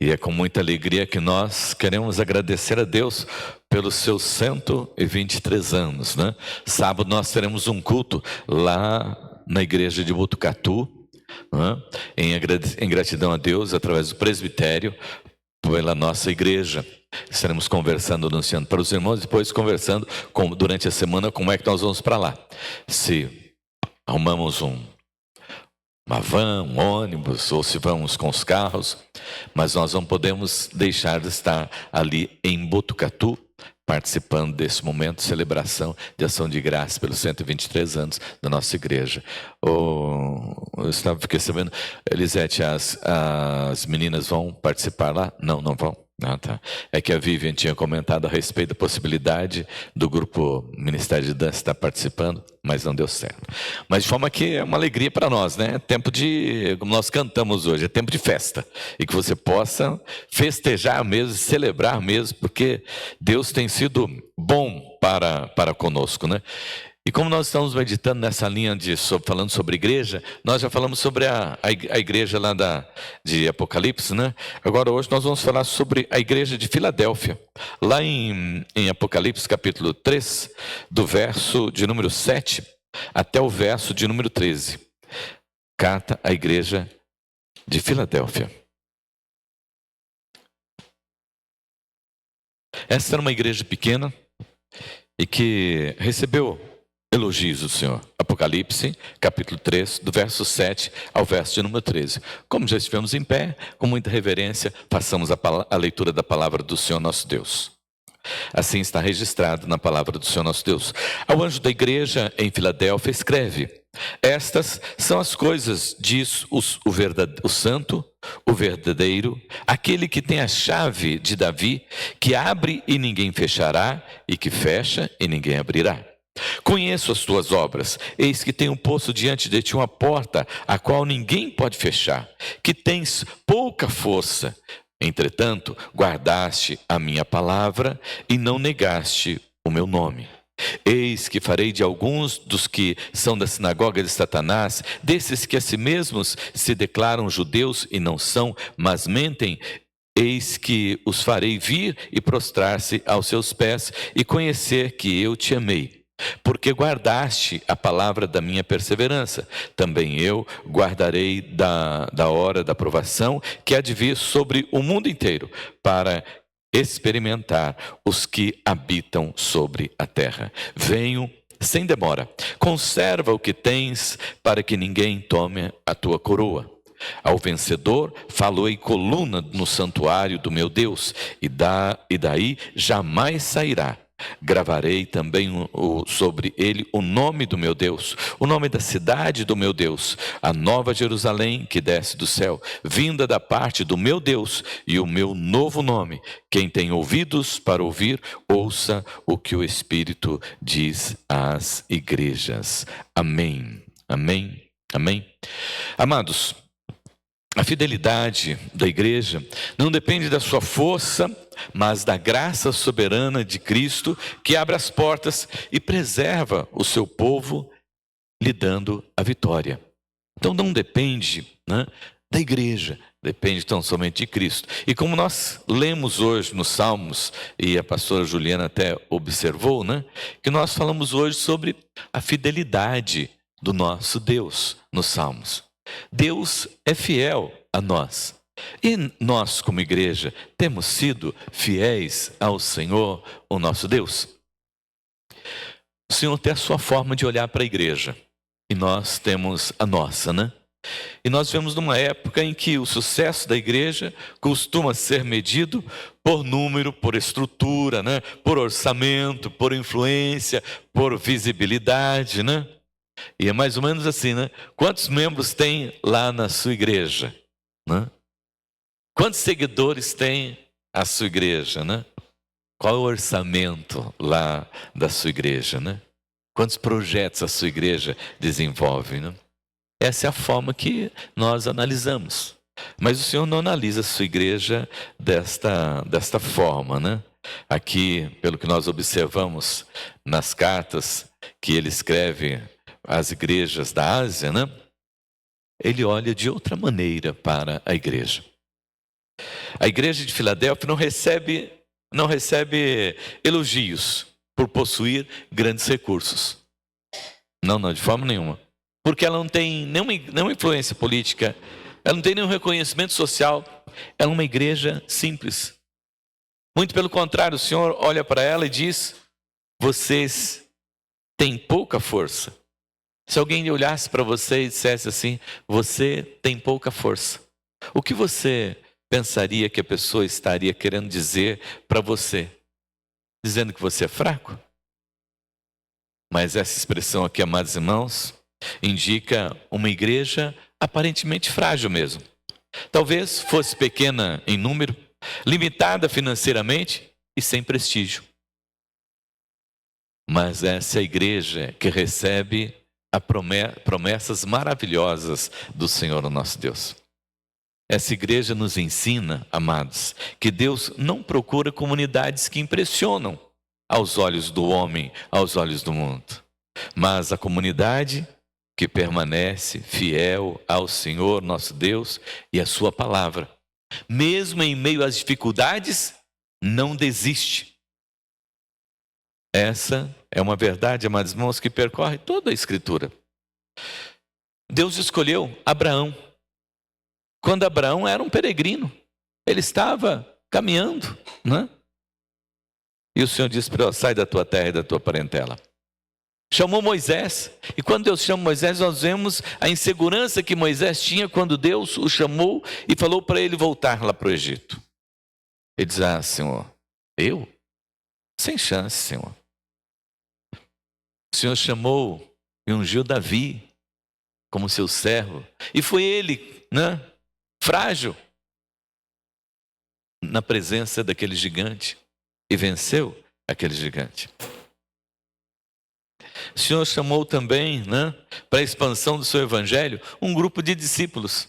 E é com muita alegria que nós queremos agradecer a Deus pelos seus 123 anos, né? Sábado nós teremos um culto lá na igreja de Botucatu, né? Em gratidão a Deus, através do presbitério, pela nossa igreja. Estaremos conversando, anunciando para os irmãos, depois conversando durante a semana como é que nós vamos para lá. Se arrumamos uma van, um ônibus, ou se vamos com os carros, mas nós não podemos deixar de estar ali em Botucatu, participando desse momento de celebração de ação de graça pelos 123 anos da nossa igreja. Fiquei sabendo, Elisete, as meninas vão participar lá? Não vão. Ah, tá. É que a Vivian tinha comentado a respeito da possibilidade do grupo Ministério de Dança estar participando, mas não deu certo. Mas de forma que é uma alegria para nós, né? É tempo de, como nós cantamos hoje, é tempo de festa. E que você possa festejar mesmo, celebrar mesmo, porque Deus tem sido bom para conosco, né? E como nós estamos meditando nessa linha falando sobre igreja, nós já falamos sobre a igreja lá de Apocalipse, né? Agora hoje nós vamos falar sobre a igreja de Filadélfia. Lá em Apocalipse capítulo 3, do verso de número 7 até o verso de número 13. Carta à igreja de Filadélfia. Essa era uma igreja pequena e que recebeu elogios do Senhor. Apocalipse, capítulo 3, do verso 7 ao verso de número 13. Como já estivemos em pé, com muita reverência, façamos a leitura da palavra do Senhor nosso Deus. Assim está registrado na palavra do Senhor nosso Deus. Ao anjo da igreja em Filadélfia escreve: estas são as coisas, diz o santo, o verdadeiro, aquele que tem a chave de Davi, que abre e ninguém fechará, e que fecha e ninguém abrirá. Conheço as tuas obras, eis que tenho posto diante de ti uma porta, a qual ninguém pode fechar, que tens pouca força. Entretanto, guardaste a minha palavra e não negaste o meu nome. Eis que farei de alguns dos que são da sinagoga de Satanás, desses que a si mesmos se declaram judeus e não são, mas mentem, eis que os farei vir e prostrar-se aos seus pés e conhecer que eu te amei. Porque guardaste a palavra da minha perseverança, também eu guardarei da hora da provação que há de vir sobre o mundo inteiro, para experimentar os que habitam sobre a terra. Venho sem demora, conserva o que tens, para que ninguém tome a tua coroa. Ao vencedor falou em coluna no santuário do meu Deus, e daí jamais sairá. Gravarei também sobre ele o nome do meu Deus, o nome da cidade do meu Deus, a nova Jerusalém que desce do céu, vinda da parte do meu Deus, e o meu novo nome. Quem tem ouvidos para ouvir, ouça o que o Espírito diz às igrejas. Amém, amém, amém. Amados, a fidelidade da igreja não depende da sua força, mas da graça soberana de Cristo, que abre as portas e preserva o seu povo, lhe dando a vitória. Então não depende, né, da igreja, depende tão somente de Cristo. E como nós lemos hoje nos Salmos, e a pastora Juliana até observou, né, que nós falamos hoje sobre a fidelidade do nosso Deus nos Salmos. Deus é fiel a nós. E nós, como igreja, temos sido fiéis ao Senhor, o nosso Deus. O Senhor tem a sua forma de olhar para a igreja, e nós temos a nossa, né? E nós vivemos numa época em que o sucesso da igreja costuma ser medido por número, por estrutura, né? Por orçamento, por influência, por visibilidade, né? E é mais ou menos assim, né? Quantos membros tem lá na sua igreja, né? Quantos seguidores tem a sua igreja, né? Qual é o orçamento lá da sua igreja, né? Quantos projetos a sua igreja desenvolve, né? Essa é a forma que nós analisamos. Mas o Senhor não analisa a sua igreja desta forma, né? Aqui, pelo que nós observamos nas cartas que ele escreve às igrejas da Ásia, né? Ele olha de outra maneira para a igreja. A igreja de Filadélfia não recebe elogios por possuir grandes recursos. Não, de forma nenhuma. Porque ela não tem nenhuma influência política, ela não tem nenhum reconhecimento social, ela é uma igreja simples. Muito pelo contrário, o Senhor olha para ela e diz: vocês têm pouca força. Se alguém olhasse para você e dissesse assim: você tem pouca força, o que você pensaria que a pessoa estaria querendo dizer para você? Dizendo que você é fraco? Mas essa expressão aqui, amados irmãos, indica uma igreja aparentemente frágil mesmo. Talvez fosse pequena em número, limitada financeiramente e sem prestígio. Mas essa é a igreja que recebe promessas maravilhosas do Senhor, o nosso Deus. Essa igreja nos ensina, amados, que Deus não procura comunidades que impressionam aos olhos do homem, aos olhos do mundo, mas a comunidade que permanece fiel ao Senhor, nosso Deus, e à sua palavra. Mesmo em meio às dificuldades, não desiste. Essa é uma verdade, amados irmãos, que percorre toda a Escritura. Deus escolheu Abraão. Quando Abraão era um peregrino, ele estava caminhando, né? E o Senhor disse para ele: sai da tua terra e da tua parentela. Chamou Moisés, e quando Deus chama Moisés, nós vemos a insegurança que Moisés tinha quando Deus o chamou e falou para ele voltar lá para o Egito. Ele diz: ah, Senhor, eu? Sem chance, Senhor. O Senhor chamou e ungiu Davi como seu servo, e foi ele, né, frágil, na presença daquele gigante, e venceu aquele gigante. O Senhor chamou também, né, para a expansão do seu evangelho, um grupo de discípulos,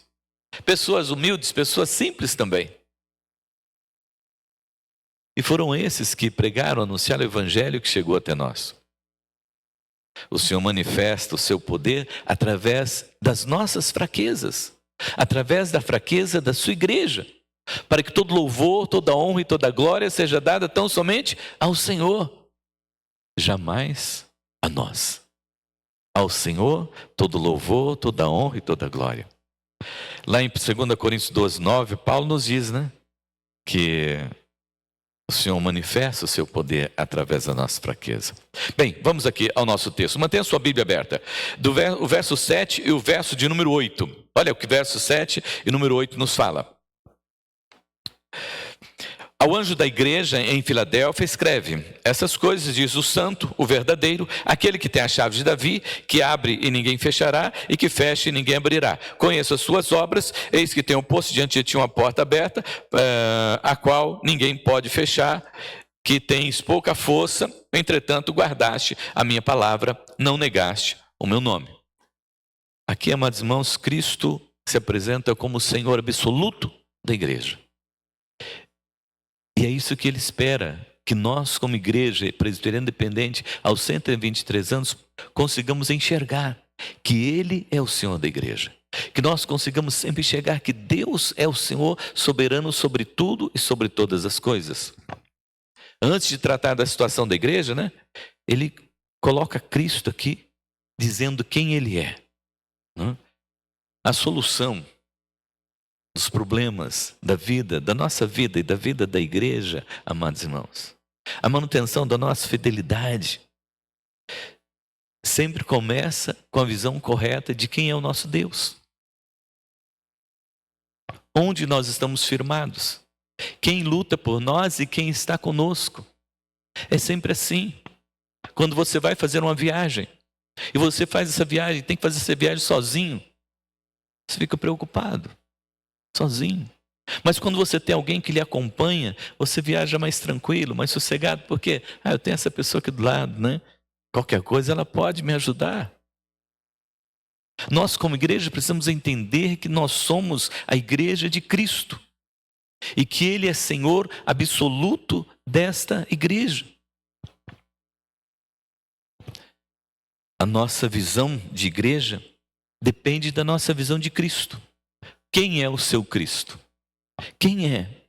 pessoas humildes, pessoas simples também. E foram esses que pregaram, anunciaram o evangelho que chegou até nós. O Senhor manifesta o seu poder através das nossas fraquezas, através da fraqueza da sua igreja, para que todo louvor, toda honra e toda glória seja dada tão somente ao Senhor, jamais a nós. Ao Senhor, todo louvor, toda honra e toda glória. Lá em 2 Coríntios 12, 9, Paulo nos diz, né, que o Senhor manifesta o seu poder através da nossa fraqueza. Bem, vamos aqui ao nosso texto. Mantenha a sua Bíblia aberta. O verso 7 e o verso de número 8. Olha o que verso 7 e número 8 nos fala. Ao anjo da igreja em Filadélfia escreve: essas coisas diz o santo, o verdadeiro, aquele que tem a chave de Davi, que abre e ninguém fechará, e que fecha e ninguém abrirá. Conheço as suas obras, eis que tenho posto diante de ti uma porta aberta, a qual ninguém pode fechar, que tens pouca força, entretanto guardaste a minha palavra, não negaste o meu nome. Aqui, amados irmãos, Cristo se apresenta como o Senhor absoluto da igreja. E é isso que Ele espera, que nós como igreja presbiteriana independente, aos 123 anos, consigamos enxergar que Ele é o Senhor da igreja. Que nós consigamos sempre enxergar que Deus é o Senhor soberano sobre tudo e sobre todas as coisas. Antes de tratar da situação da igreja, né, Ele coloca Cristo aqui, dizendo quem Ele é. A solução dos problemas da vida, da nossa vida e da vida da igreja, amados irmãos, a manutenção da nossa fidelidade sempre começa com a visão correta de quem é o nosso Deus. Onde nós estamos firmados, quem luta por nós e quem está conosco. É sempre assim. Quando você vai fazer uma viagem e você faz essa viagem, tem que fazer essa viagem sozinho, você fica preocupado. Sozinho. Mas quando você tem alguém que lhe acompanha, você viaja mais tranquilo, mais sossegado, porque eu tenho essa pessoa aqui do lado, né? Qualquer coisa ela pode me ajudar. Nós como igreja precisamos entender que nós somos a igreja de Cristo e que Ele é Senhor absoluto desta igreja. A nossa visão de igreja depende da nossa visão de Cristo. Quem é o seu Cristo? Quem é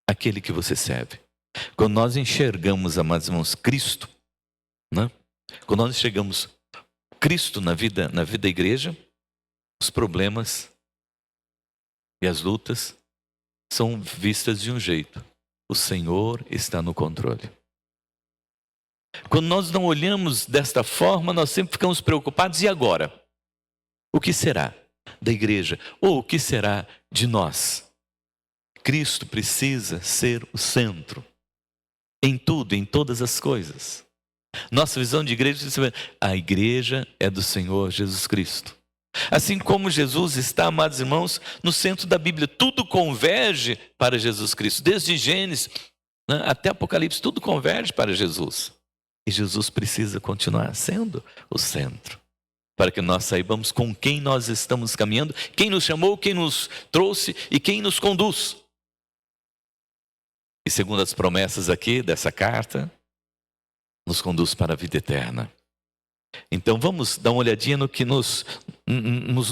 aquele que você serve? Quando nós enxergamos, amados irmãos, Cristo, né? Quando nós enxergamos Cristo na vida da igreja, os problemas e as lutas são vistas de um jeito. O Senhor está no controle. Quando nós não olhamos desta forma, nós sempre ficamos preocupados. E agora? O que será da igreja? Ou o que será de nós? Cristo precisa ser o centro. Em tudo, em todas as coisas. Nossa visão de igreja, a igreja é do Senhor Jesus Cristo. Assim como Jesus está, amados irmãos, no centro da Bíblia. Tudo converge para Jesus Cristo. Desde Gênesis, né, até Apocalipse, tudo converge para Jesus. E Jesus precisa continuar sendo o centro. Para que nós saibamos com quem nós estamos caminhando, quem nos chamou, quem nos trouxe e quem nos conduz. E segundo as promessas aqui dessa carta, nos conduz para a vida eterna. Então vamos dar uma olhadinha no que nos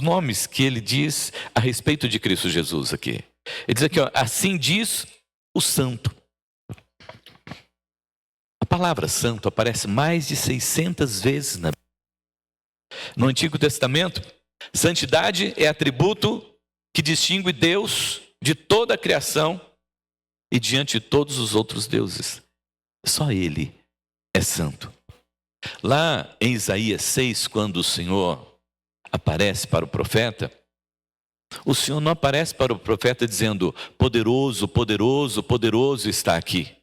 nomes que ele diz a respeito de Cristo Jesus aqui. Ele diz aqui, ó, assim diz o santo. A palavra santo aparece mais de 600 vezes na Bíblia. No Antigo Testamento, santidade é atributo que distingue Deus de toda a criação e diante de todos os outros deuses. Só Ele é santo. Lá em Isaías 6, quando o Senhor aparece para o profeta, o Senhor não aparece para o profeta dizendo, poderoso, poderoso, poderoso está aqui.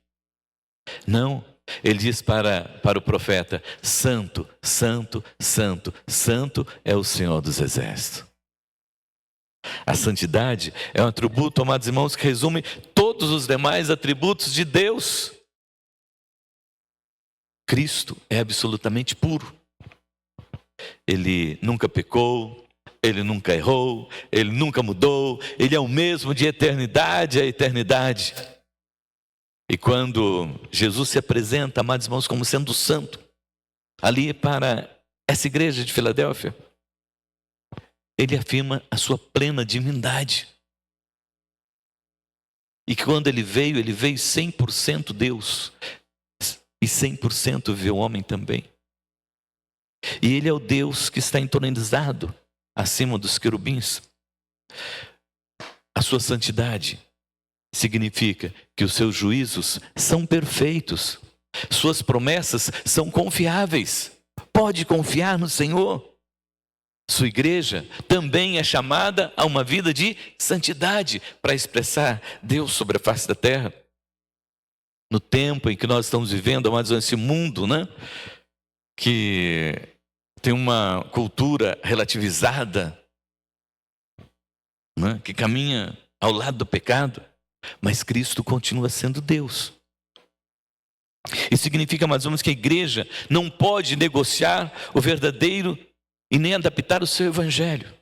Não, ele diz para o profeta, santo, santo, santo, santo é o Senhor dos exércitos. A santidade é um atributo, amados irmãos, que resume todos os demais atributos de Deus. Cristo é absolutamente puro. Ele nunca pecou, Ele nunca errou, Ele nunca mudou, Ele é o mesmo de eternidade a eternidade. E quando Jesus se apresenta, amados irmãos, como sendo santo, ali para essa igreja de Filadélfia, Ele afirma a sua plena divindade. E que quando Ele veio 100% Deus. E 100% viveu homem também. E Ele é o Deus que está entronizado acima dos querubins. A sua santidade significa que os seus juízos são perfeitos. Suas promessas são confiáveis. Pode confiar no Senhor. Sua igreja também é chamada a uma vida de santidade para expressar Deus sobre a face da terra. No tempo em que nós estamos vivendo, amados, esse mundo, né, que tem uma cultura relativizada, né, que caminha ao lado do pecado, mas Cristo continua sendo Deus. Isso significa, amados irmãos, que a igreja não pode negociar o verdadeiro e nem adaptar o seu evangelho.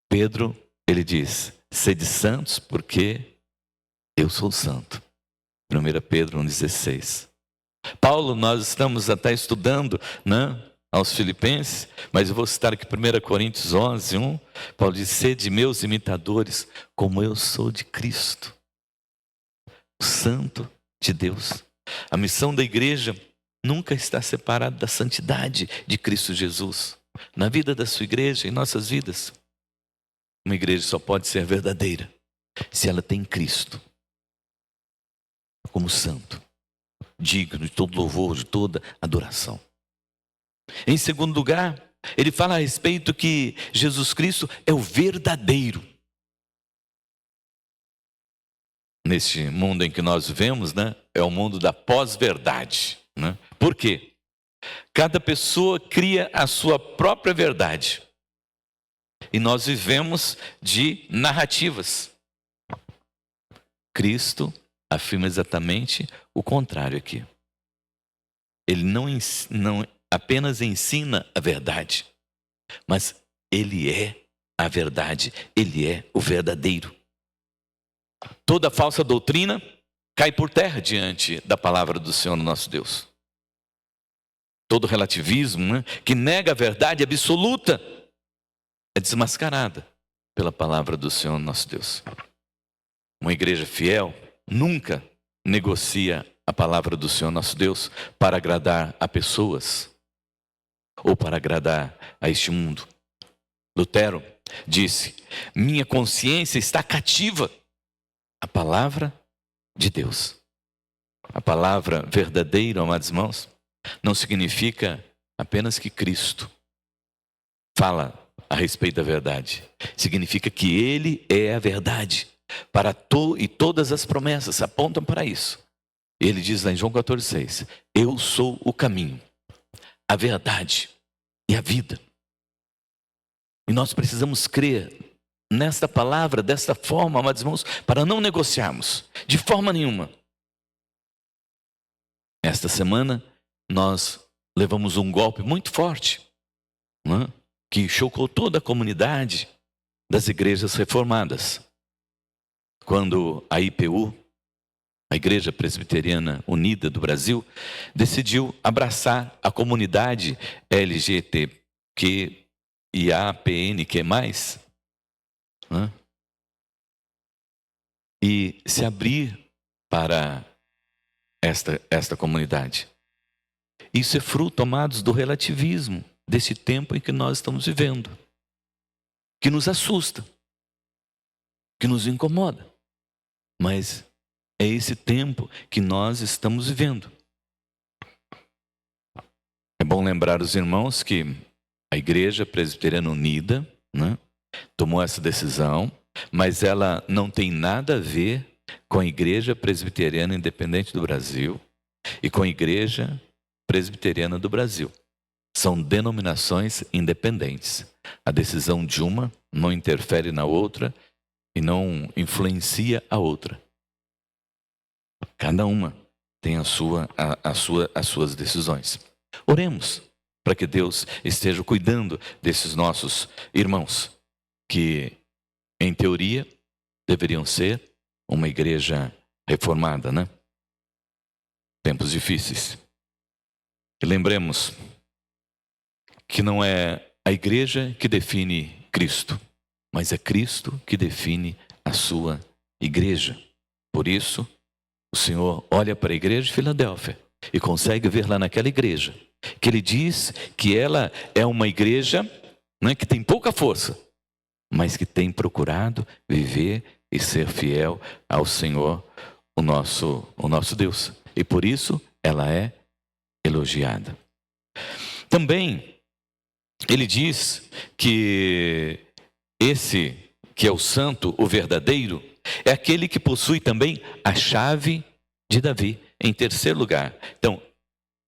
Pedro, ele diz, sede santos porque eu sou santo. 1 Pedro 1,16. Paulo, nós estamos até estudando, né, aos Filipenses, mas eu vou citar aqui 1 Coríntios 11, 1. Paulo diz, sede meus imitadores, como eu sou de Cristo. O santo de Deus. A missão da igreja nunca está separada da santidade de Cristo Jesus. Na vida da sua igreja, em nossas vidas. Uma igreja só pode ser verdadeira se ela tem Cristo como santo, digno de todo louvor, de toda adoração. Em segundo lugar, ele fala a respeito que Jesus Cristo é o verdadeiro. Neste mundo em que nós vivemos, né, é o mundo da pós-verdade. Né? Por quê? Cada pessoa cria a sua própria verdade. E nós vivemos de narrativas. Cristo afirma exatamente o contrário aqui. Ele não apenas ensina a verdade, mas Ele é a verdade, Ele é o verdadeiro. Toda falsa doutrina cai por terra diante da palavra do Senhor nosso Deus. Todo relativismo, né, que nega a verdade absoluta é desmascarada pela palavra do Senhor nosso Deus. Uma igreja fiel nunca negocia a palavra do Senhor nosso Deus para agradar a pessoas ou para agradar a este mundo. Lutero disse: minha consciência está cativa à palavra de Deus. A palavra verdadeira, amados irmãos, não significa apenas que Cristo fala a respeito da verdade. Significa que Ele é a verdade. E todas as promessas apontam para isso. Ele diz lá em João 14,6: eu sou o caminho, a verdade e a vida. E nós precisamos crer nesta palavra, desta forma, amados irmãos, para não negociarmos de forma nenhuma. Esta semana nós levamos um golpe muito forte, não é? Que chocou toda a comunidade das igrejas reformadas. Quando a IPU, a Igreja Presbiteriana Unida do Brasil, decidiu abraçar a comunidade LGBTQ e APNQ+, né? E se abrir para esta comunidade. Isso é fruto, amados, do relativismo desse tempo em que nós estamos vivendo, que nos assusta, que nos incomoda, mas é esse tempo que nós estamos vivendo. É bom lembrar os irmãos que a Igreja Presbiteriana Unida, né, tomou essa decisão, mas ela não tem nada a ver com a Igreja Presbiteriana Independente do Brasil e com a Igreja Presbiteriana do Brasil. São denominações independentes. A decisão de uma não interfere na outra e não influencia a outra. Cada uma tem as suas decisões. Oremos para que Deus esteja cuidando desses nossos irmãos, que, em teoria, deveriam ser uma igreja reformada, né? Tempos difíceis. E lembremos que não é a igreja que define Cristo, mas é Cristo que define a sua igreja. Por isso, o Senhor olha para a igreja de Filadélfia e consegue ver lá naquela igreja que Ele diz que ela é uma igreja, né, que tem pouca força, mas que tem procurado viver e ser fiel ao Senhor, o nosso Deus. E por isso ela é elogiada. Também ele diz que esse que é o santo, o verdadeiro, é aquele que possui também a chave de Davi, em terceiro lugar. Então,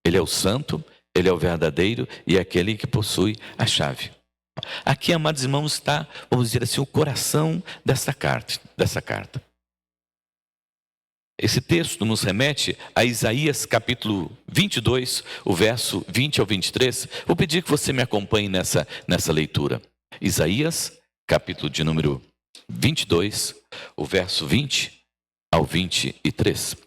ele é o santo, ele é o verdadeiro e é aquele que possui a chave. Aqui, amados irmãos, está, vamos dizer assim, o coração dessa carta. Esse texto nos remete a Isaías capítulo 22, o verso 20 ao 23. Vou pedir que você me acompanhe nessa leitura. Isaías, capítulo de número 22, o verso 20 ao 23.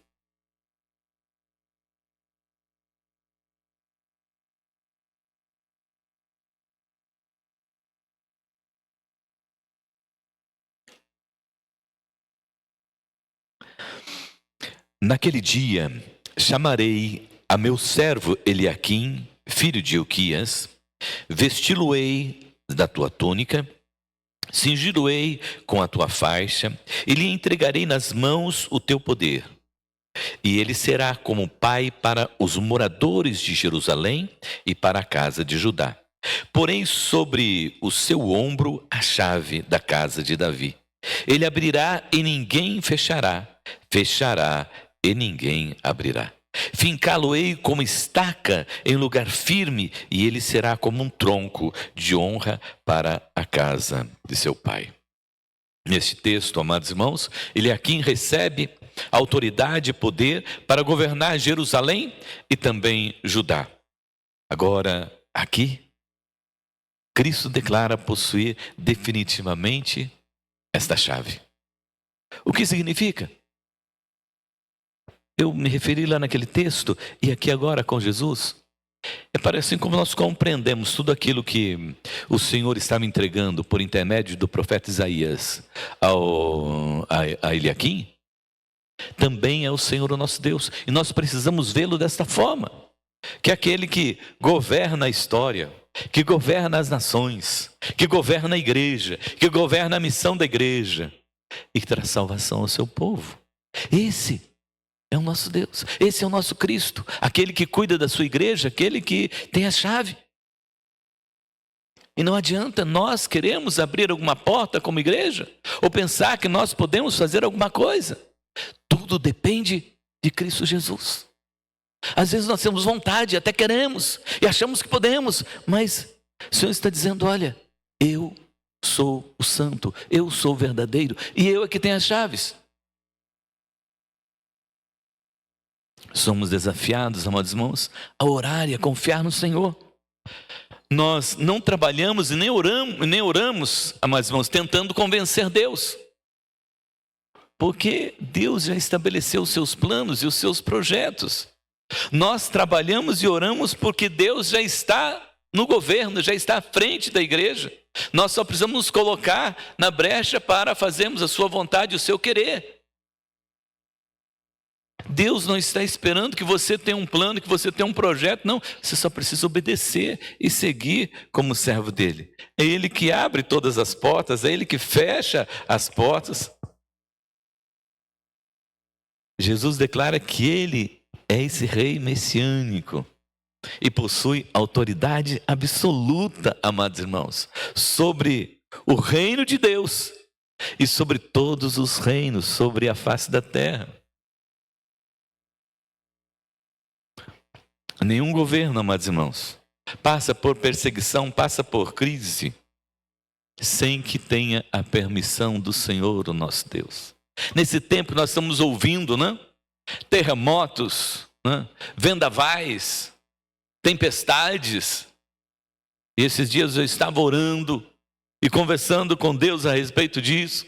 Naquele dia chamarei a meu servo Eliaquim, filho de Hilquias, vesti-lo-ei da tua túnica, cingi-lo-ei com a tua faixa, e lhe entregarei nas mãos o teu poder. E ele será como pai para os moradores de Jerusalém e para a casa de Judá. Porém, sobre o seu ombro a chave da casa de Davi. Ele abrirá e ninguém fechará, fechará e ninguém abrirá. Fincá-lo-ei como estaca em lugar firme, e ele será como um tronco de honra para a casa de seu pai. Neste texto, amados irmãos, Eliaquim recebe autoridade e poder para governar Jerusalém e também Judá. Agora, aqui, Cristo declara possuir definitivamente esta chave. O que significa? Eu me referi lá naquele texto e aqui agora com Jesus. Parece como nós compreendemos tudo aquilo que o Senhor estava entregando por intermédio do profeta Isaías a Eliaquim, também é o Senhor o nosso Deus. E nós precisamos vê-lo desta forma, que é aquele que governa a história, que governa as nações, que governa a igreja, que governa a missão da igreja e que traz salvação ao seu povo. Esse é o nosso Deus, esse é o nosso Cristo, aquele que cuida da sua igreja, aquele que tem a chave. E não adianta nós queremos abrir alguma porta como igreja, ou pensar que nós podemos fazer alguma coisa. Tudo depende de Cristo Jesus. Às vezes nós temos vontade, até queremos, e achamos que podemos, mas o Senhor está dizendo, olha, eu sou o santo, eu sou o verdadeiro, e eu é que tenho as chaves. Somos desafiados, amados irmãos, a orar e a confiar no Senhor. Nós não trabalhamos e nem oramos, amados irmãos, tentando convencer Deus. Porque Deus já estabeleceu os seus planos e os seus projetos. Nós trabalhamos e oramos porque Deus já está no governo, já está à frente da igreja. Nós só precisamos nos colocar na brecha para fazermos a sua vontade e o seu querer. Deus não está esperando que você tenha um plano, que você tenha um projeto. Não, você só precisa obedecer e seguir como servo dele. É Ele que abre todas as portas, é Ele que fecha as portas. Jesus declara que Ele é esse rei messiânico e possui autoridade absoluta, amados irmãos, sobre o reino de Deus e sobre todos os reinos, sobre a face da terra. Nenhum governo, amados irmãos, passa por perseguição, passa por crise, sem que tenha a permissão do Senhor, o nosso Deus. Nesse tempo nós estamos ouvindo, né? Terremotos, né? Vendavais, tempestades. E esses dias eu estava orando e conversando com Deus a respeito disso.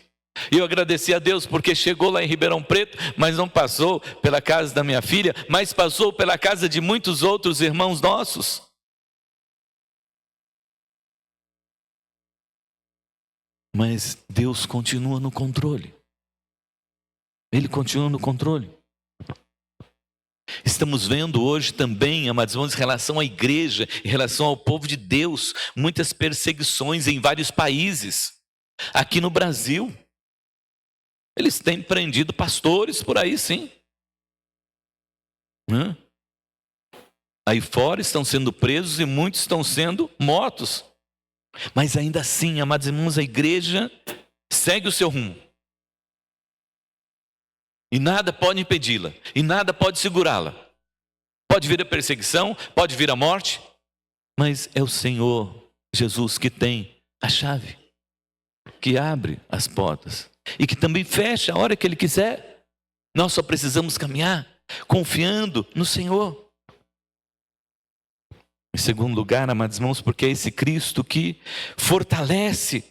E eu agradeci a Deus porque chegou lá em Ribeirão Preto, mas não passou pela casa da minha filha, mas passou pela casa de muitos outros irmãos nossos. Mas Deus continua no controle. Ele continua no controle. Estamos vendo hoje também, amados irmãos, em relação à igreja, em relação ao povo de Deus, muitas perseguições em vários países. Aqui no Brasil, eles têm prendido pastores por aí, sim. Aí fora estão sendo presos e muitos estão sendo mortos. Mas ainda assim, amados irmãos, a igreja segue o seu rumo. E nada pode impedi-la, e nada pode segurá-la. Pode vir a perseguição, pode vir a morte, mas é o Senhor Jesus que tem a chave, que abre as portas e que também fecha a hora que Ele quiser. Nós só precisamos caminhar confiando no Senhor. Em segundo lugar, amados irmãos, porque é esse Cristo que fortalece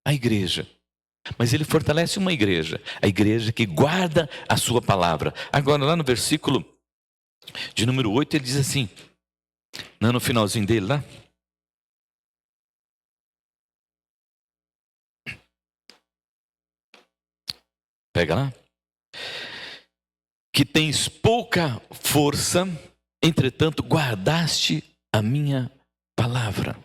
a igreja. Mas Ele fortalece uma igreja, a igreja que guarda a sua palavra. Agora lá no versículo de número 8 ele diz assim, no finalzinho dele lá. Pega lá. Que tens pouca força, entretanto guardaste a minha palavra.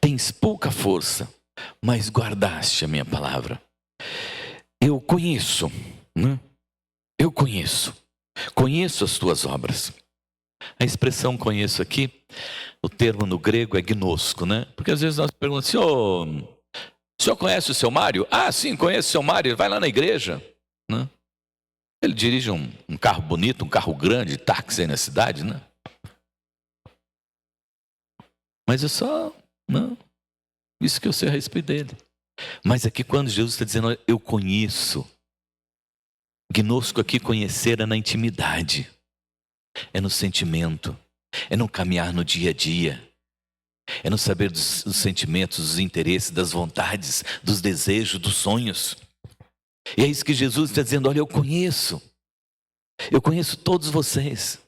Tens pouca força, mas guardaste a minha palavra. Eu conheço, né? Eu conheço as tuas obras. A expressão conheço aqui, o termo no grego é gnosko, né? Porque às vezes nós perguntamos, o senhor conhece o seu Mário? Ah, sim, conheço o seu Mário, ele vai lá na igreja, né? Ele dirige um carro bonito, um carro grande, táxi aí na cidade, né? Mas é só, não, isso que eu sei a respeito dele. Mas aqui quando Jesus está dizendo, eu conheço, gnosco aqui conhecer é na intimidade, é no sentimento, é no caminhar no dia a dia, é no saber dos sentimentos, dos interesses, das vontades, dos desejos, dos sonhos. E é isso que Jesus está dizendo, olha, eu conheço todos vocês.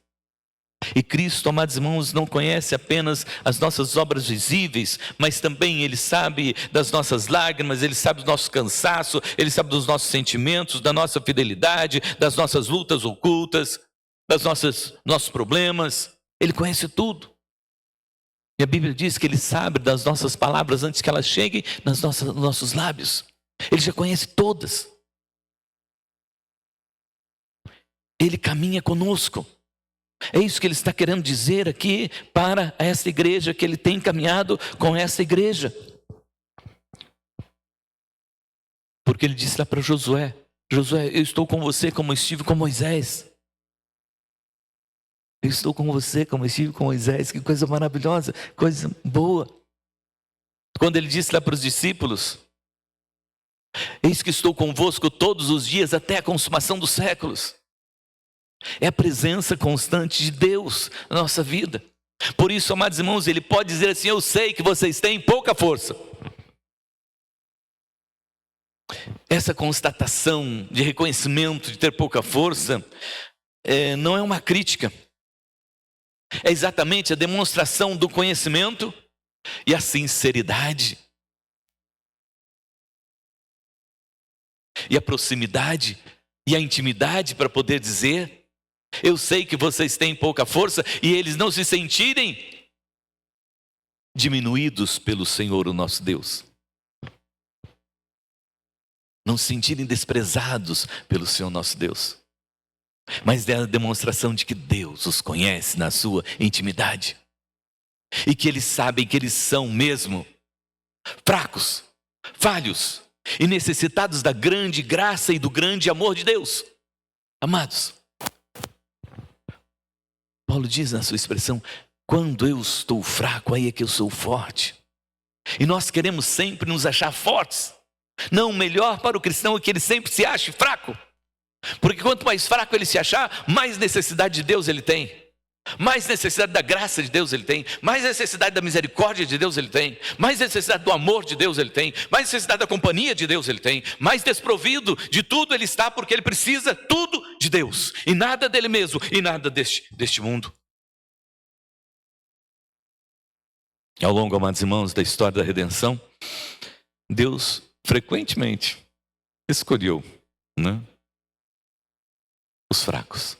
E Cristo, amados irmãos, não conhece apenas as nossas obras visíveis, mas também Ele sabe das nossas lágrimas, Ele sabe do nosso cansaço, Ele sabe dos nossos sentimentos, da nossa fidelidade, das nossas lutas ocultas, nossos problemas. Ele conhece tudo. E a Bíblia diz que Ele sabe das nossas palavras antes que elas cheguem nos nossos lábios. Ele já conhece todas. Ele caminha conosco. É isso que Ele está querendo dizer aqui para essa igreja, que Ele tem caminhado com essa igreja. Porque Ele disse lá para Josué: Josué, eu estou com você como estive com Moisés. Eu estou com você como estive com Moisés. Que coisa maravilhosa, coisa boa. Quando Ele disse lá para os discípulos: eis que estou convosco todos os dias até a consumação dos séculos. É a presença constante de Deus na nossa vida. Por isso, amados irmãos, Ele pode dizer assim: eu sei que vocês têm pouca força. Essa constatação de reconhecimento de ter pouca força não é uma crítica. É exatamente a demonstração do conhecimento e a sinceridade. E a proximidade e a intimidade para poder dizer: eu sei que vocês têm pouca força, e eles não se sentirem diminuídos pelo Senhor, o nosso Deus. Não se sentirem desprezados pelo Senhor, nosso Deus. Mas é a demonstração de que Deus os conhece na sua intimidade. E que eles sabem que eles são mesmo fracos, falhos e necessitados da grande graça e do grande amor de Deus. Amados, Paulo diz na sua expressão: quando eu estou fraco, aí é que eu sou forte. E nós queremos sempre nos achar fortes. Não, o melhor para o cristão é que ele sempre se ache fraco. Porque quanto mais fraco ele se achar, mais necessidade de Deus ele tem. Mais necessidade da graça de Deus ele tem. Mais necessidade da misericórdia de Deus ele tem. Mais necessidade do amor de Deus ele tem. Mais necessidade da companhia de Deus ele tem. Mais desprovido de tudo ele está, porque ele precisa tudo de Deus. E nada dele mesmo, e nada deste mundo. Ao longo, amados irmãos, da história da redenção, Deus frequentemente escolheu, os fracos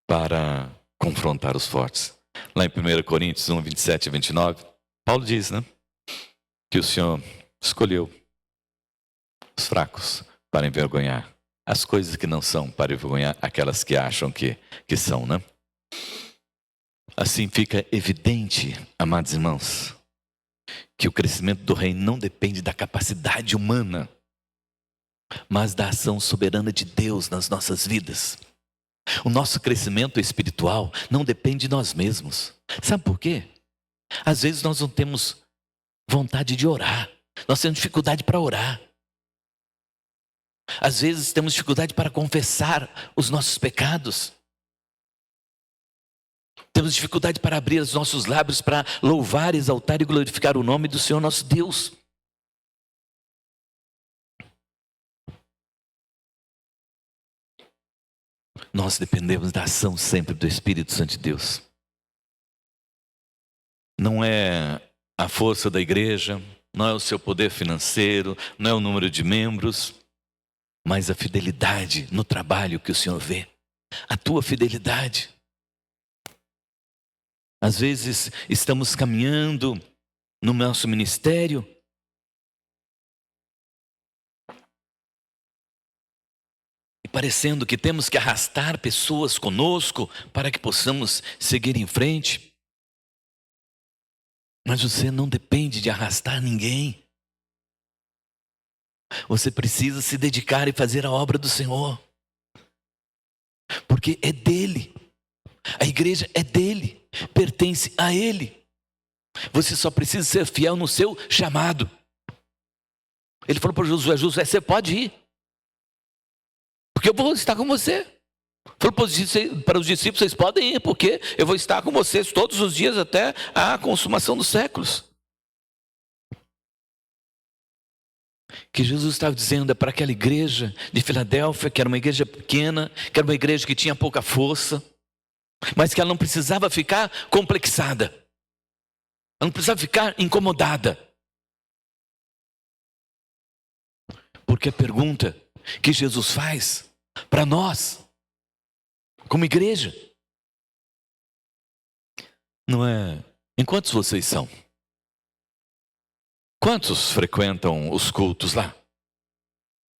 para confrontar os fortes. Lá em 1 Coríntios 1, 27 e 29, Paulo diz, que o Senhor escolheu os fracos para envergonhar as coisas que não são, para envergonhar aquelas que acham que são, Assim fica evidente, amados irmãos, que o crescimento do reino não depende da capacidade humana, mas da ação soberana de Deus nas nossas vidas. O nosso crescimento espiritual não depende de nós mesmos. Sabe por quê? Às vezes nós não temos vontade de orar. Nós temos dificuldade para orar. Às vezes temos dificuldade para confessar os nossos pecados. Temos dificuldade para abrir os nossos lábios para louvar, exaltar e glorificar o nome do Senhor nosso Deus. Nós dependemos da ação sempre do Espírito Santo de Deus. Não é a força da igreja, não é o seu poder financeiro, não é o número de membros, mas a fidelidade no trabalho que o Senhor vê. A tua fidelidade. Às vezes estamos caminhando no nosso ministério e parecendo que temos que arrastar pessoas conosco para que possamos seguir em frente. Mas você não depende de arrastar ninguém. Você precisa se dedicar e fazer a obra do Senhor. Porque é dele. A igreja é dele. Pertence a ele. Você só precisa ser fiel no seu chamado. Ele falou para Josué: Josué, você pode ir, porque eu vou estar com você. Falou para os discípulos: vocês podem ir, porque eu vou estar com vocês todos os dias até a consumação dos séculos. Que Jesus estava dizendo para aquela igreja de Filadélfia, que era uma igreja pequena, que era uma igreja que tinha pouca força. mas que ela não precisava ficar complexada. Ela não precisava ficar incomodada. Porque a pergunta que Jesus faz para nós, como igreja, não é: em quantos vocês são? Quantos frequentam os cultos lá?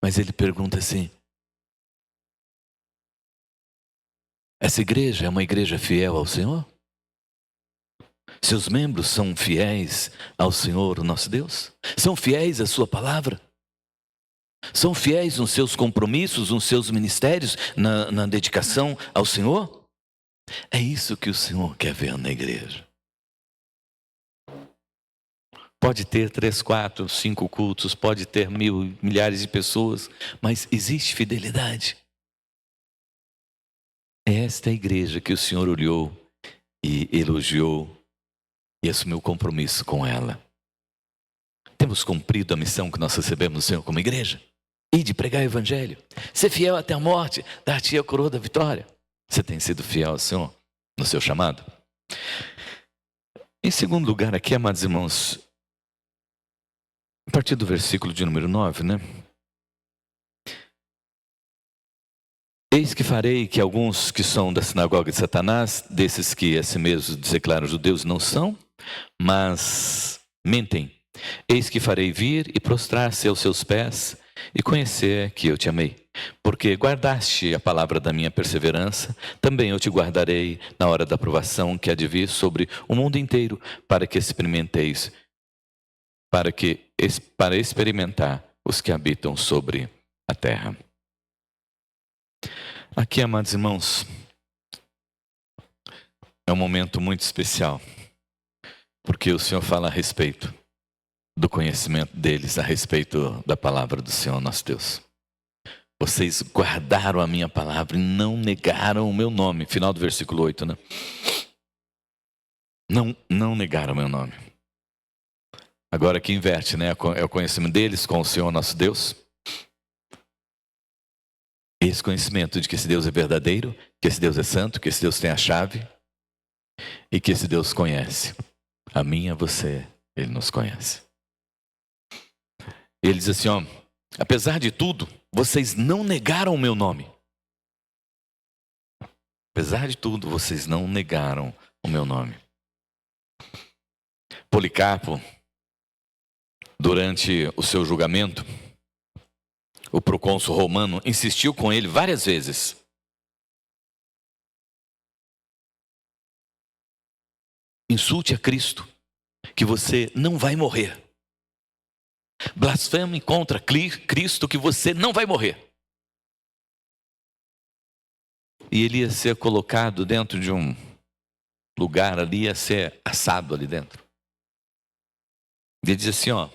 Mas ele pergunta assim: essa igreja é uma igreja fiel ao Senhor? Seus membros são fiéis ao Senhor, o nosso Deus? São fiéis à sua palavra? São fiéis nos seus compromissos, nos seus ministérios, na dedicação ao Senhor? É isso que o Senhor quer ver na igreja. Pode ter 3, 4, 5 cultos, pode ter milhares de pessoas, mas existe fidelidade. É esta a igreja que o Senhor olhou e elogiou e assumiu compromisso com ela. Temos cumprido a missão que nós recebemos do Senhor como igreja? E de pregar o evangelho, ser fiel até a morte, dar-te a coroa da vitória. Você tem sido fiel ao Senhor no seu chamado? Em segundo lugar aqui, amados irmãos, a partir do versículo de número 9, né? Eis que farei que alguns que são da sinagoga de Satanás, desses que a si mesmos declaram judeus, não são, mas mentem. Eis que farei vir e prostrar-se aos seus pés e conhecer que eu te amei. Porque guardaste a palavra da minha perseverança, também eu te guardarei na hora da provação que há de vir sobre o mundo inteiro, para que experimenteis, para experimentar os que habitam sobre a terra. Aqui, amados irmãos, é um momento muito especial, porque o Senhor fala a respeito do conhecimento deles, a respeito da palavra do Senhor nosso Deus. Vocês guardaram a minha palavra e não negaram o meu nome. Final do versículo 8, né? Não negaram o meu nome. Agora que inverte, né? É o conhecimento deles com o Senhor nosso Deus. Esse conhecimento de que esse Deus é verdadeiro, que esse Deus é santo, que esse Deus tem a chave e que esse Deus conhece. A mim e a você, Ele nos conhece. Ele diz assim, ó: apesar de tudo, vocês não negaram o meu nome. Apesar de tudo, vocês não negaram o meu nome. Policarpo, durante o seu julgamento, o procônsul romano insistiu com ele várias vezes. Insulte a Cristo, que você não vai morrer. Blasfeme contra Cristo, que você não vai morrer. E ele ia ser colocado dentro de um lugar ali, ia ser assado ali dentro. Ele diz assim, ó: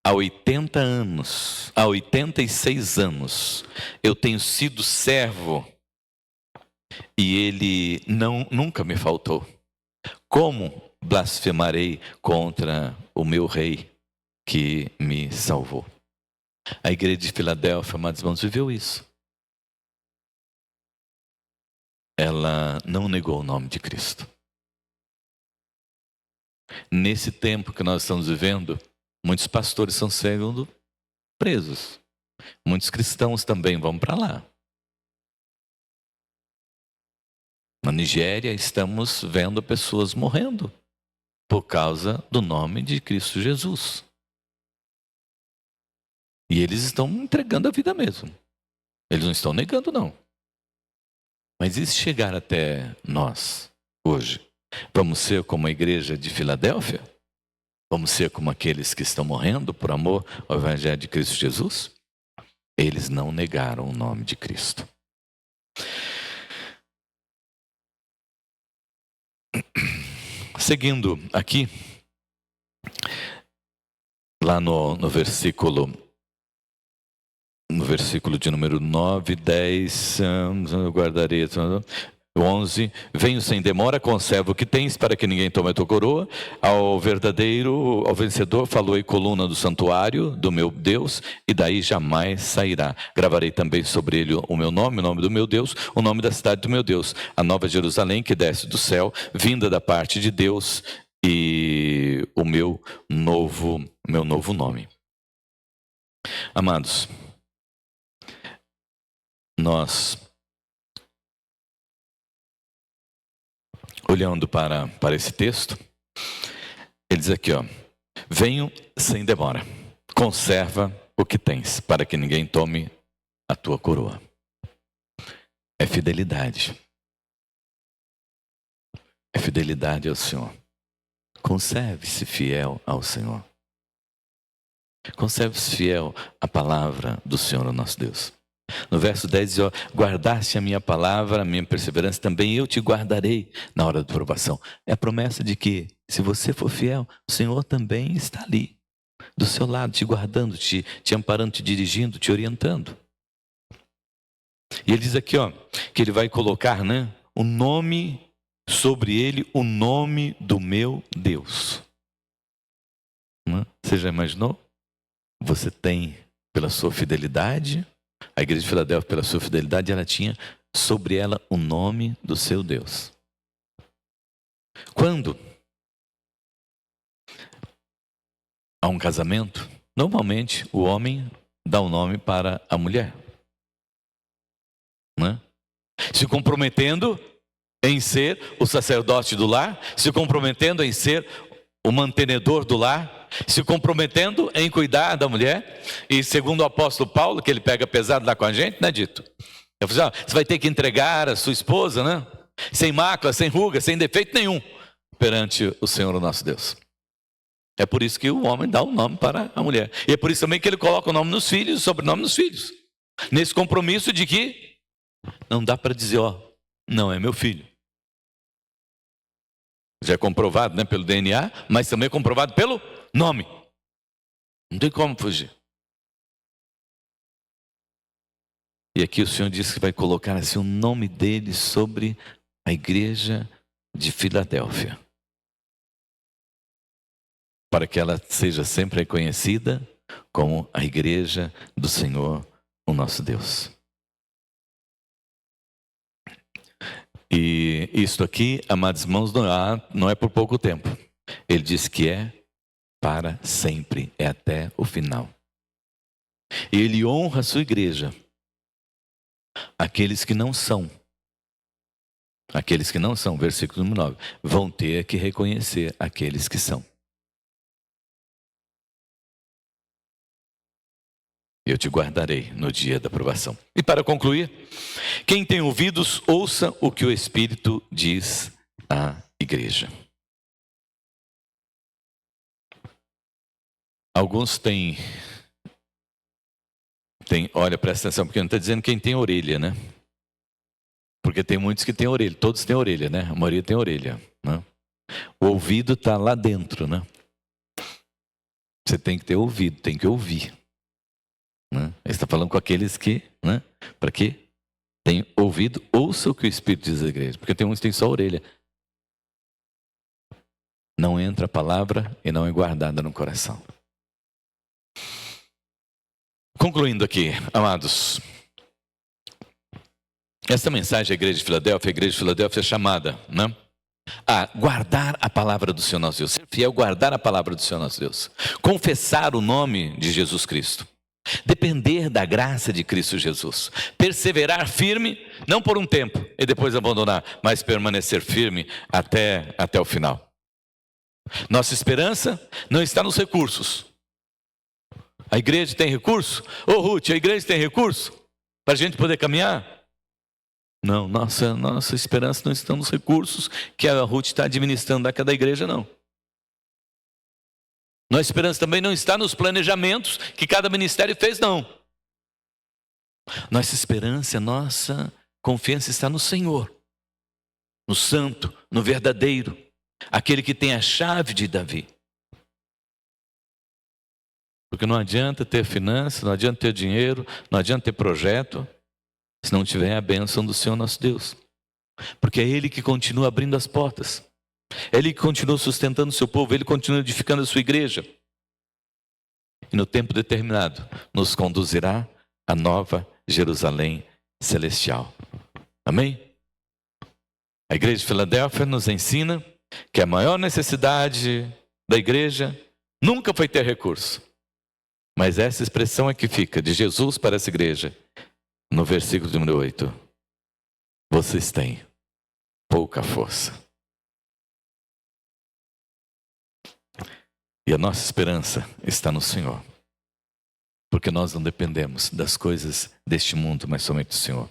há 80 anos, há 86 anos, eu tenho sido servo e ele nunca me faltou. Como blasfemarei contra o meu rei que me salvou? A igreja de Filadélfia, amados irmãos, viveu isso. Ela não negou o nome de Cristo. Nesse tempo que nós estamos vivendo, muitos pastores estão sendo presos. Muitos cristãos também vão para lá. Na Nigéria, estamos vendo pessoas morrendo por causa do nome de Cristo Jesus. E eles estão entregando a vida mesmo. Eles não estão negando, não. Mas e se chegar até nós, hoje? Vamos ser como a igreja de Filadélfia? Vamos ser como aqueles que estão morrendo por amor ao Evangelho de Cristo Jesus? Eles não negaram o nome de Cristo. Seguindo aqui, lá no versículo de número 9, 10, eu guardarei. 11, venho sem demora, conserva o que tens, para que ninguém tome a tua coroa. Ao vencedor, falou coluna do santuário do meu Deus, e daí jamais sairá. Gravarei também sobre ele o meu nome, o nome do meu Deus, o nome da cidade do meu Deus, a nova Jerusalém que desce do céu, vinda da parte de Deus, e o meu novo nome. Amados, nós, olhando para esse texto, ele diz aqui, venho sem demora, conserva o que tens, para que ninguém tome a tua coroa. É fidelidade. É fidelidade ao Senhor. Conserve-se fiel ao Senhor. Conserve-se fiel à palavra do Senhor, o nosso Deus. No verso 10 diz, guardaste a minha palavra, a minha perseverança, também eu te guardarei na hora da provação. É a promessa de que, se você for fiel, o Senhor também está ali, do seu lado, te guardando, te amparando, te dirigindo, te orientando. E ele diz aqui, que ele vai colocar, o nome sobre ele, o nome do meu Deus. Você já imaginou? Você tem, pela sua fidelidade, a igreja de Filadélfia, pela sua fidelidade, ela tinha sobre ela o nome do seu Deus. Quando há um casamento, normalmente o homem dá o nome para a mulher, se comprometendo em ser o sacerdote do lar, se comprometendo em ser o mantenedor do lar, se comprometendo em cuidar da mulher. E segundo o apóstolo Paulo, que ele pega pesado lá com a gente, dito? Eu falei, você vai ter que entregar a sua esposa, sem mácula, sem ruga, sem defeito nenhum, perante o Senhor, o nosso Deus. É por isso que o homem dá o nome para a mulher. E é por isso também que ele coloca o nome nos filhos, o sobrenome nos filhos. Nesse compromisso de que não dá para dizer, não é meu filho. Já é comprovado, pelo DNA, mas também é comprovado pelo nome. Não tem como fugir. E aqui o Senhor disse que vai colocar assim o nome dele sobre a igreja de Filadélfia, para que ela seja sempre reconhecida como a igreja do Senhor, o nosso Deus. E isto aqui, amados irmãos, não é por pouco tempo. Ele diz que é para sempre, é até o final. E ele honra a sua igreja. Aqueles que não são, versículo número 9, vão ter que reconhecer aqueles que são. Eu te guardarei no dia da provação. E para concluir, quem tem ouvidos, ouça o que o Espírito diz à igreja. Alguns têm, olha, presta atenção, porque não está dizendo quem tem orelha, Porque tem muitos que têm orelha, todos têm orelha, A maioria tem orelha, O ouvido está lá dentro, Você tem que ter ouvido, tem que ouvir. Ele está falando com aqueles que, para quê? Tem ouvido, ouça o que o Espírito diz à igreja. Porque tem uns que têm só orelha. Não entra a palavra e não é guardada no coração. Concluindo aqui, amados. Essa mensagem à igreja de Filadélfia é chamada, a guardar a palavra do Senhor nosso Deus. Ser fiel, guardar a palavra do Senhor nosso Deus. Confessar o nome de Jesus Cristo. Depender da graça de Cristo Jesus. Perseverar firme, não por um tempo e depois abandonar, mas permanecer firme até o final. Nossa esperança não está nos recursos. A igreja tem recurso? Ruth, a igreja tem recurso para a gente poder caminhar? Não, nossa esperança não está nos recursos que a Ruth está administrando a cada igreja, não. Nossa esperança também não está nos planejamentos que cada ministério fez, não. Nossa esperança, nossa confiança está no Senhor, no Santo, no verdadeiro, aquele que tem a chave de Davi. Porque não adianta ter finanças, não adianta ter dinheiro, não adianta ter projeto, se não tiver a bênção do Senhor nosso Deus. Porque é Ele que continua abrindo as portas. É Ele que continua sustentando o seu povo. Ele continua edificando a sua igreja. E no tempo determinado, nos conduzirá à nova Jerusalém celestial. Amém? A igreja de Filadélfia nos ensina que a maior necessidade da igreja nunca foi ter recurso. Mas essa expressão é que fica de Jesus para essa igreja. No versículo número 8. Vocês têm pouca força. E a nossa esperança está no Senhor. Porque nós não dependemos das coisas deste mundo, mas somente do Senhor.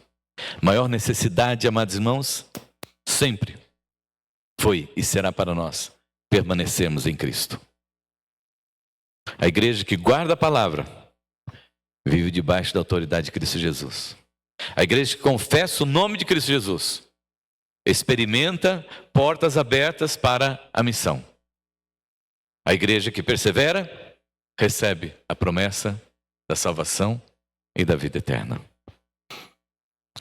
Maior necessidade, amados irmãos, sempre foi e será para nós permanecermos em Cristo. A igreja que guarda a palavra vive debaixo da autoridade de Cristo Jesus. A igreja que confessa o nome de Cristo Jesus experimenta portas abertas para a missão. A igreja que persevera recebe a promessa da salvação e da vida eterna.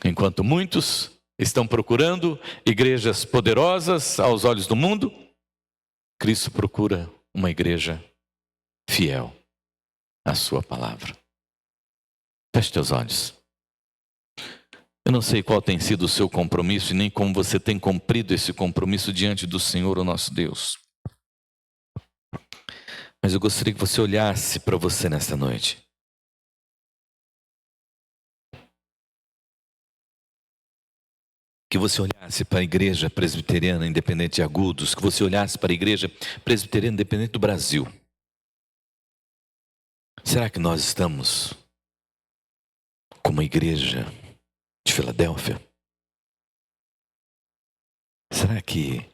Enquanto muitos estão procurando igrejas poderosas aos olhos do mundo, Cristo procura uma igreja fiel à sua palavra. Feche teus olhos. Eu não sei qual tem sido o seu compromisso e nem como você tem cumprido esse compromisso diante do Senhor, o nosso Deus. Mas eu gostaria que você olhasse para você nesta noite. Que você olhasse para a igreja presbiteriana independente de Agudos, que você olhasse para a igreja presbiteriana independente do Brasil. Será que nós estamos como a igreja de Filadélfia? Será que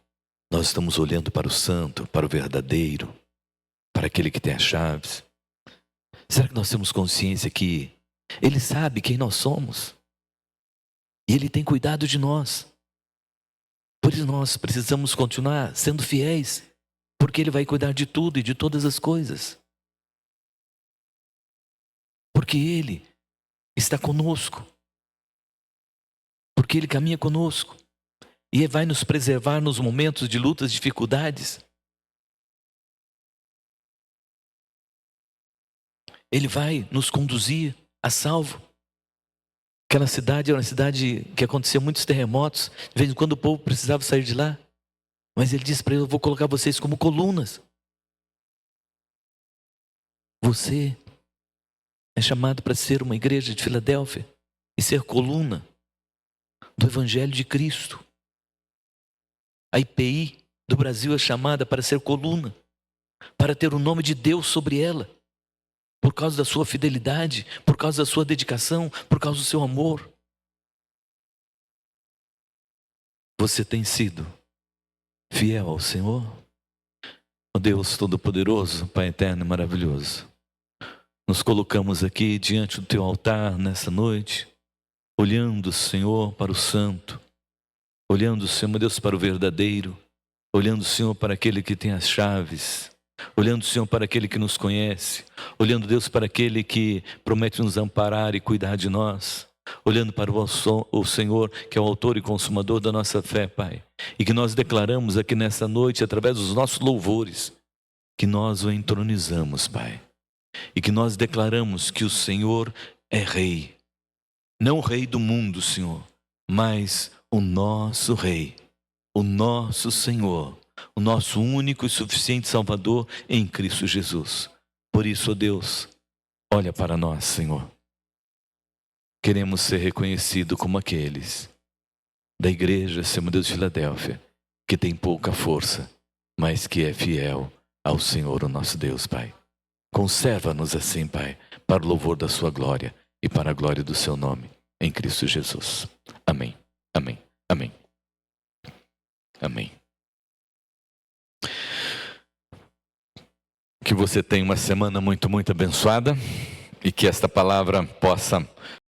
nós estamos olhando para o santo, para o verdadeiro, para aquele que tem as chaves? Será que nós temos consciência que Ele sabe quem nós somos? E Ele tem cuidado de nós. Por isso nós precisamos continuar sendo fiéis, porque Ele vai cuidar de tudo e de todas as coisas. Porque Ele está conosco. Porque Ele caminha conosco. E Ele vai nos preservar nos momentos de lutas, dificuldades. Ele vai nos conduzir a salvo. Aquela cidade era uma cidade que acontecia muitos terremotos. De vez em quando o povo precisava sair de lá. Mas Ele disse para ele: eu vou colocar vocês como colunas. Você é chamado para ser uma igreja de Filadélfia e ser coluna do Evangelho de Cristo. A IPI do Brasil é chamada para ser coluna, para ter o nome de Deus sobre ela, por causa da sua fidelidade, por causa da sua dedicação, por causa do seu amor. Você tem sido fiel ao Senhor? Ó Deus Todo-Poderoso, Pai eterno e maravilhoso, nos colocamos aqui diante do Teu altar nessa noite, olhando, Senhor, para o santo, olhando, Senhor, meu Deus, para o verdadeiro, olhando, Senhor, para aquele que tem as chaves, olhando, Senhor, para aquele que nos conhece, olhando, Deus, para aquele que promete nos amparar e cuidar de nós, olhando para o Senhor, que é o autor e consumador da nossa fé, Pai, e que nós declaramos aqui nessa noite, através dos nossos louvores, que nós o entronizamos, Pai, e que nós declaramos que o Senhor é Rei, não o Rei do mundo, Senhor, mas o nosso Rei, o nosso Senhor, o nosso único e suficiente Salvador em Cristo Jesus. Por isso, ó Deus, olha para nós, Senhor. Queremos ser reconhecidos como aqueles da igreja, Senhor Deus de Filadélfia, que tem pouca força, mas que é fiel ao Senhor, o nosso Deus, Pai. Conserva-nos assim, Pai, para o louvor da sua glória e para a glória do seu nome, em Cristo Jesus. Amém, amém, amém, amém. Que você tenha uma semana muito, muito abençoada e que esta palavra possa